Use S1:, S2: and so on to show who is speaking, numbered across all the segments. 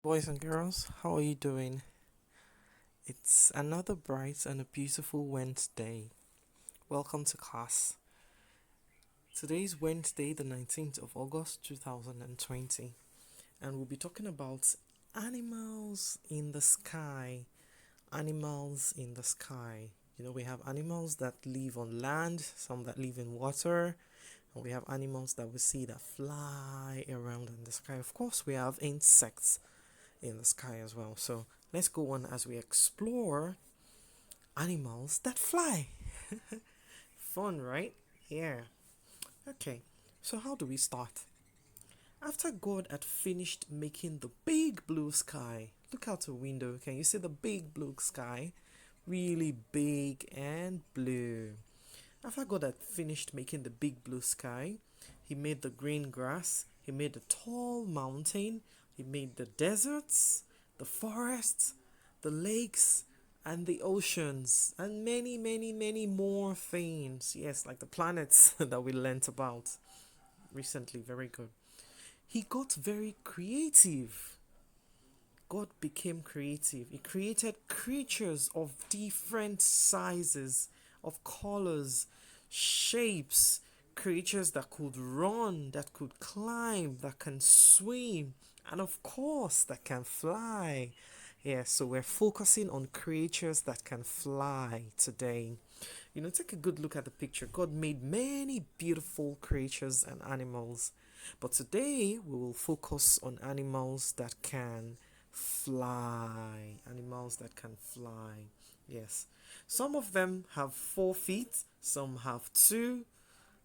S1: Boys and girls, how are you doing? It's another bright and a beautiful Wednesday. Welcome to class. Today's Wednesday, the 19th of August 2020, and we'll be talking about animals in the sky. Animals in the sky. We have animals that live on land, some that live in water, and we have animals that we see that fly around in the sky. Of course, we have insects in the sky as well. So let's go on as we explore animals that fly. Fun, right? Yeah. Okay. So how do we start? After God had finished making the big blue sky, look out the window. Can you see the big blue sky? Really big and blue. After God had finished making the big blue sky, He made the green grass, He made the tall mountain, He made the deserts, the forests, the lakes, and the oceans, and many, many, many more things. Yes, like the planets that we learnt about recently. Very good. He got very creative. God became creative. He created creatures of different sizes, of colors, shapes, creatures that could run, that could climb, that can swim, and of course, that can fly. Yeah, so we're focusing on creatures that can fly today. Take a good look at the picture. God made many beautiful creatures and animals, but today we will focus on animals that can fly. Animals that can fly. Yes. Some of them have 4 feet, some have two,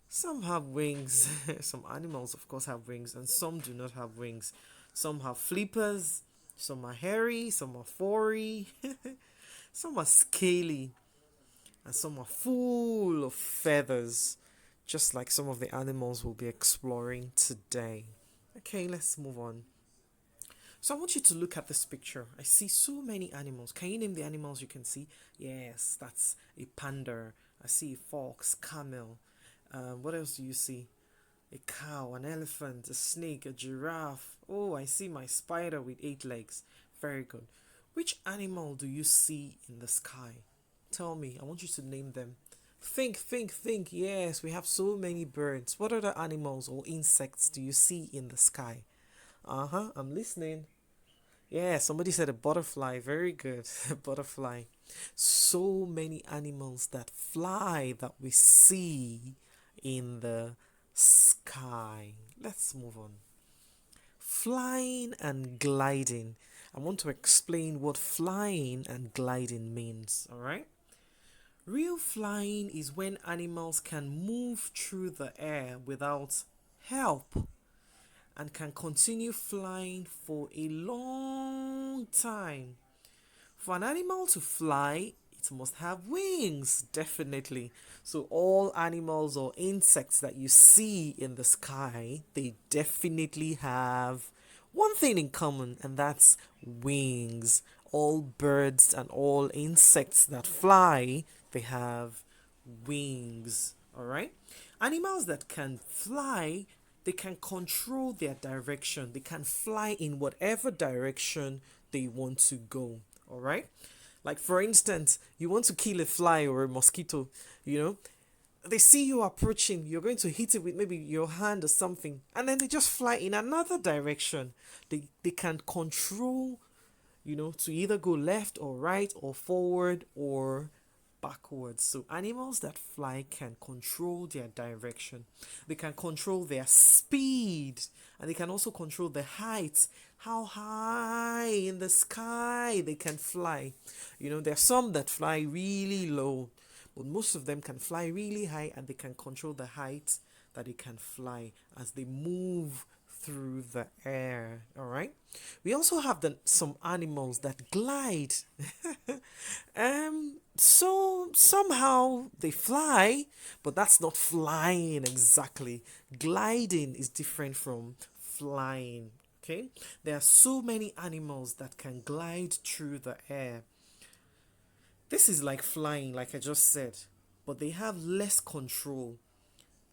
S1: some have wings. Some animals, of course, have wings, and some do not have wings. Some have flippers, some are hairy, some are furry, some are scaly, and some are full of feathers, just like some of the animals we'll be exploring today. Okay, let's move on. So I want you to look at this picture. I see so many animals. Can you name the animals you can see? Yes, that's a panda. I see a fox, camel. What else do you see? A cow, an elephant, a snake, a giraffe. Oh, I see my spider with 8 legs. Very good. Which animal do you see in the sky? Tell me. I want you to name them. Think, think, think. Yes, we have so many birds. What other animals or insects do you see in the sky? Uh huh, I'm listening. Yeah, somebody said a butterfly. Very good. Butterfly. So many animals that fly that we see in the sky. Let's move on. Flying and gliding. I want to explain what flying and gliding means, all right? Real flying is when animals can move through the air without help and can continue flying for a long time. For an animal to fly, it must have wings, definitely. So, all animals or insects that you see in the sky, they definitely have one thing in common, and that's wings. All birds and all insects that fly, they have wings. All right? Animals that can fly, they can control their direction. They can fly in whatever direction they want to go. All right? Like, for instance, you want to kill a fly or a mosquito, you know, they see you approaching, you're going to hit it with maybe your hand or something, and then they just fly in another direction. They can control, to either go left or right or forward or backwards. So animals that fly can control their direction. They can control their speed, and they can also control the height. How high in the sky they can fly. There are some that fly really low, but most of them can fly really high, and they can control the height that they can fly as they move through the air. All right. We also have some animals that glide. So somehow they fly, but that's not flying exactly. Gliding is different from flying. Okay, there are so many animals that can glide through the air. This is like flying, like I just said, but they have less control,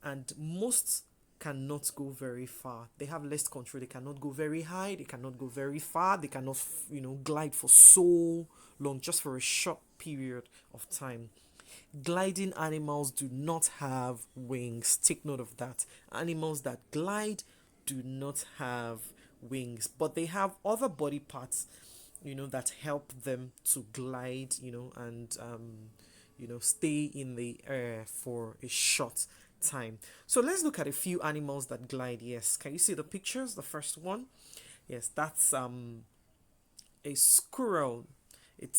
S1: and most cannot go very far. They have less control. They cannot go very high. They cannot go very far. They cannot, glide for so long, just for a short period of time. Gliding animals do not have wings. Take note of that. Animals that glide do not have wings, but they have other body parts, that help them to glide, and stay in the air for a short time. So let's look at a few animals that glide. Yes, can you see the pictures? The first one, yes, that's a squirrel.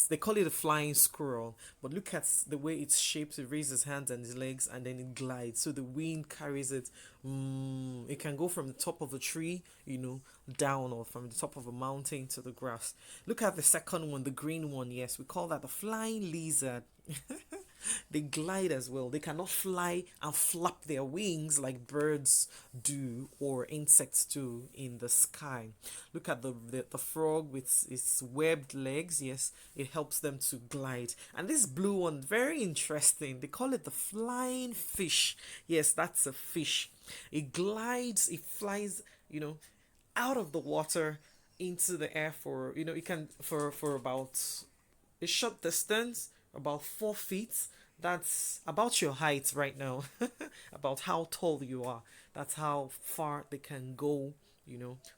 S1: They call it a flying squirrel, but look at the way it's shaped. It raises hands and its legs, and then it glides. So the wind carries it. It can go from the top of a tree, down, or from the top of a mountain to the grass. Look at the second one, the green one. Yes, we call that the flying lizard. They glide as well. They cannot fly and flap their wings like birds do or insects do in the sky. Look at the frog with its webbed legs. Yes, it helps them to glide. And this blue one, very interesting. They call it the flying fish. Yes, that's a fish. It glides, it flies, out of the water into the air for, it can, for about a short distance, about 4 feet. That's about your height right now, about how tall you are. That's how far they can go,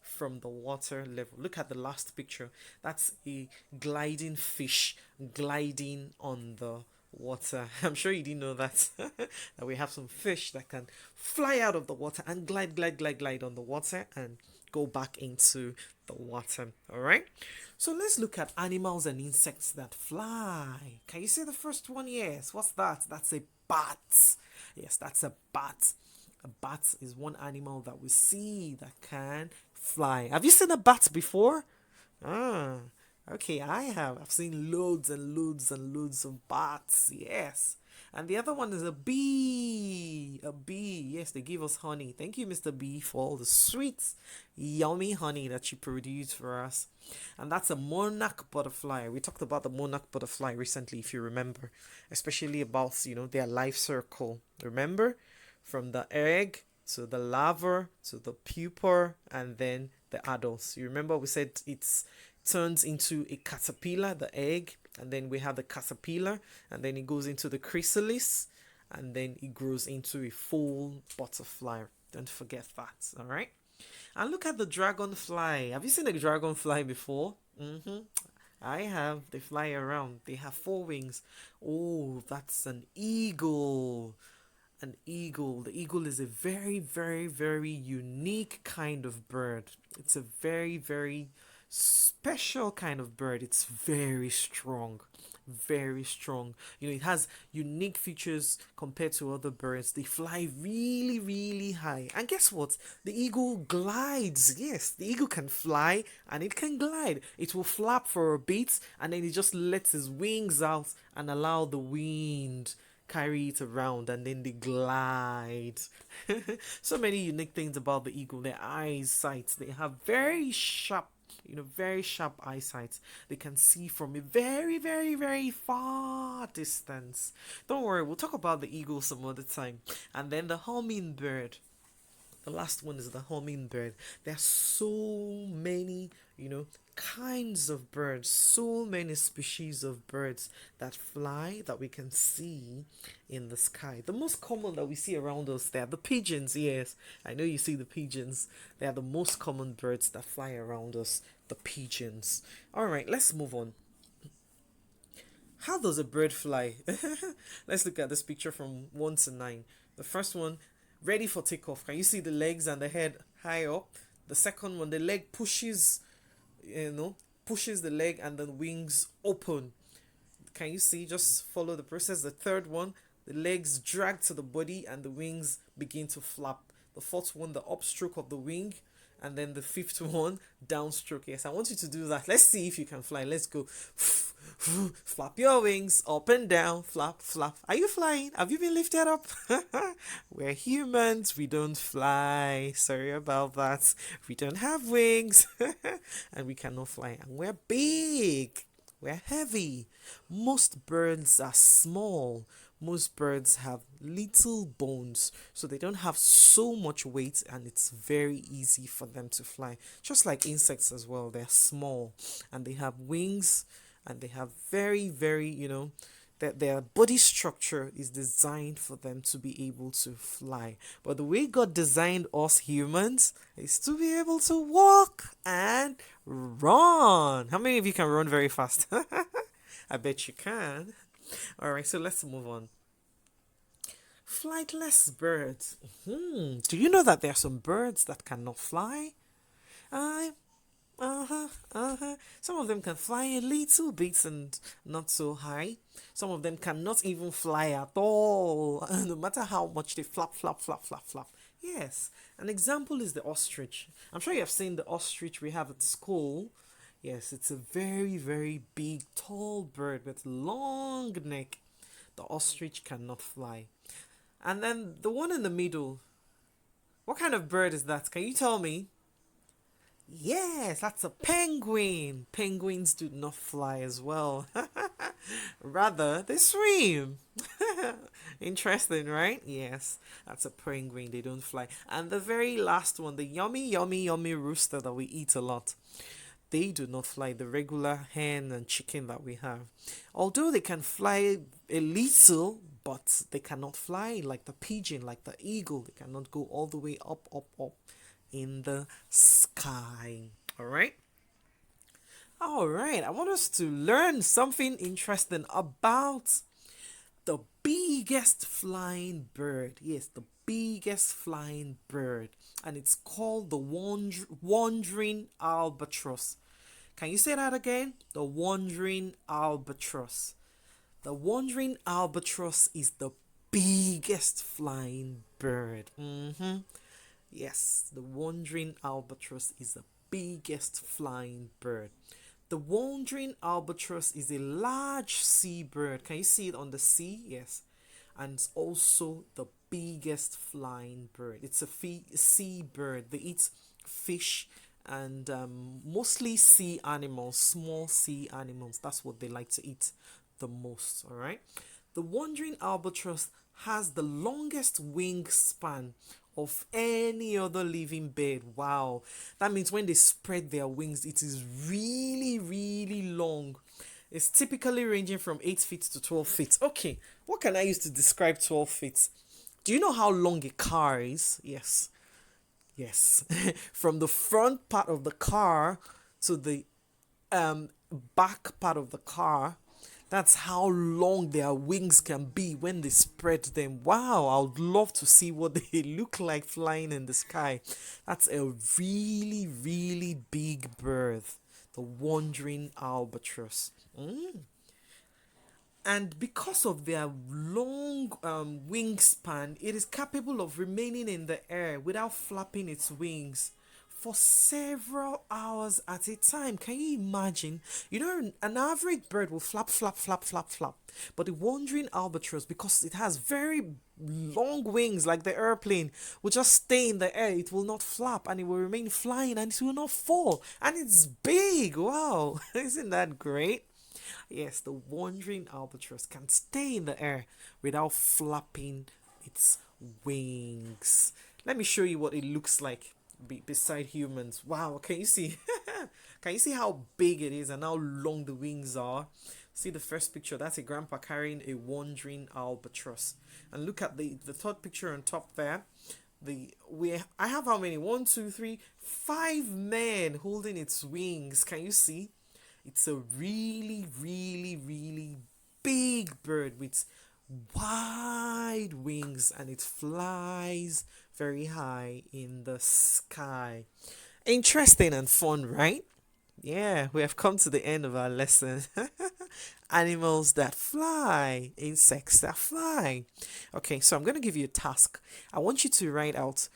S1: from the water level. Look at the last picture. That's a gliding fish gliding on the water. I'm sure you didn't know that. That we have some fish that can fly out of the water and glide on the water and go back into the water. All right. So let's look at animals and insects that fly. Can you see the first one? Yes. What's that? That's a bat. Yes, that's a bat. A bat is one animal that we see that can fly. Have you seen a bat before? Ah, okay, I have. I've seen loads and loads and loads of bats. Yes. And the other one is a bee. A bee. Yes, they give us honey. Thank you, Mr. Bee, for all the sweet, yummy honey that you produce for us. And that's a monarch butterfly. We talked about the monarch butterfly recently, if you remember, especially about, their life circle. Remember? From the egg to the larva to the pupa and then the adults. You remember we said it turns into a caterpillar, the egg, and then we have the caterpillar, and then it goes into the chrysalis, and then it grows into a full butterfly. Don't forget that, all right? And look at the dragonfly. Have you seen a dragonfly before? I have. They fly around. They have 4 wings. Oh, that's an eagle. An eagle. The eagle is a very, very, very unique kind of bird. It's a very, very special kind of bird. It's very strong. Very strong. It has unique features compared to other birds. They fly really, really high. And guess what? The eagle glides. Yes, the eagle can fly and it can glide. It will flap for a bit and then it just lets its wings out and allow the wind carry it around, and then they glide. So many unique things about the eagle. Their eyesight, they have very sharp eyesight. They can see from a very, very, very far distance. Don't worry, we'll talk about the eagle some other time. And then the hummingbird. The last one is the hummingbird. There are so many, kinds of birds, so many species of birds that fly that we can see in the sky. The most common that we see around us, they are the pigeons. Yes, I know you see the pigeons. They are the most common birds that fly around us, the pigeons. All right, let's move on. How does a bird fly? Let's look at this picture from 1 to 9. The first one, ready for takeoff. Can you see the legs and the head high up? The second one, the leg pushes the leg and the wings open. Can you see? Just follow the process. The third one, the legs drag to the body and the wings begin to flap. The fourth one, the upstroke of the wing. And then the fifth one, downstroke. Yes, I want you to do that. Let's see if you can fly. Let's go. Flap your wings up and down. Flap, flap. Are you flying? Have you been lifted up? We're humans. We don't fly. Sorry about that. We don't have wings. And we cannot fly. And we're big. We're heavy. Most birds are small. most birds have little bones, so they don't have so much weight, and it's very easy for them to fly. Just like insects as well, they're small and they have wings, and they have very, very, that their body structure is designed for them to be able to fly. But the way God designed us humans is to be able to walk and run. How many of you can run very fast? I bet you can. All right, so let's move on. Flightless birds. Do you know that there are some birds that cannot fly? I Some of them can fly a little bit and not so high. Some of them cannot even fly at all, no matter how much they flap, flap, flap, flap, flap. Yes, an example is the ostrich. I'm sure you have seen the ostrich we have at school. Yes, it's a very, very big, tall bird with long neck. The ostrich cannot fly. And then the one in the middle, what kind of bird is that? Can you tell me? Yes, that's a penguin. Penguins do not fly as well. Rather, they swim. Interesting, right? Yes, that's a penguin. They don't fly. And the very last one, the yummy, yummy, yummy rooster that we eat a lot. They do not fly, the regular hen and chicken that we have. Although they can fly a little, but they cannot fly like the pigeon, like the eagle. They cannot go all the way up, up, up in the sky. All right. All right. I want us to learn something interesting about the biggest flying bird. Yes, the biggest flying bird. And it's called the wandering albatross. Can you say that again? The wandering albatross. The wandering albatross is the biggest flying bird. Yes, the wandering albatross is the biggest flying bird. The wandering albatross is a large seabird. Can you see it on the sea? Yes. And it's also the biggest flying bird. It's a seabird. They eat fish and mostly sea animals, small sea animals. That's what they like to eat the most. All right. The wandering albatross has the longest wingspan of any other living bird. Wow. That means when they spread their wings, it is really, really long. It's typically ranging from 8 feet to 12 feet. Okay, what can I use to describe 12 feet? Do you know how long a car is? Yes. Yes. From the front part of the car to the back part of the car, that's how long their wings can be when they spread them. Wow, I would love to see what they look like flying in the sky. That's a really, really big bird, the wandering albatross. And because of their long wingspan, it is capable of remaining in the air without flapping its wings for several hours at a time. Can you imagine? You know, an average bird will flap, flap, flap, flap, flap. But the wandering albatross, because it has very long wings like the airplane, will just stay in the air. It will not flap and it will remain flying and it will not fall. And it's big. Wow. Isn't that great? Yes, the wandering albatross can stay in the air without flapping its wings. Let me show you what it looks like beside humans. Wow, can you see? Can you see how big it is and how long the wings are? See the first picture, that's a grandpa carrying a wandering albatross. And look at the third picture on top there. I have how many? 1, 2, 3, 5 men holding its wings. Can you see? It's a really, really, really big bird with wide wings, and it flies very high in the sky. Interesting and fun, right? Yeah, we have come to the end of our lesson. Animals that fly, insects that fly. Okay, so I'm going to give you a task. I want you to write out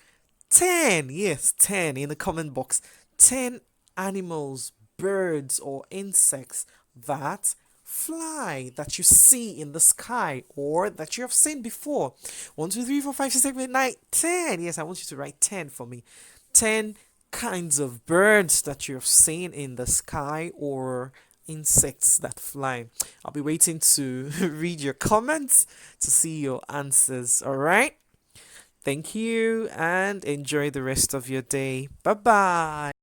S1: 10, yes, 10 in the comment box. 10 animals, birds, or insects that fly, that you see in the sky or that you have seen before. 1, 2, 3, 4, 5, 6, 7, 8, 9, 10. Yes, I want you to write 10 for me. 10 kinds of birds that you have seen in the sky or insects that fly? I'll be waiting to read your comments to see your answers. All right? Thank you and enjoy the rest of your day. Bye bye.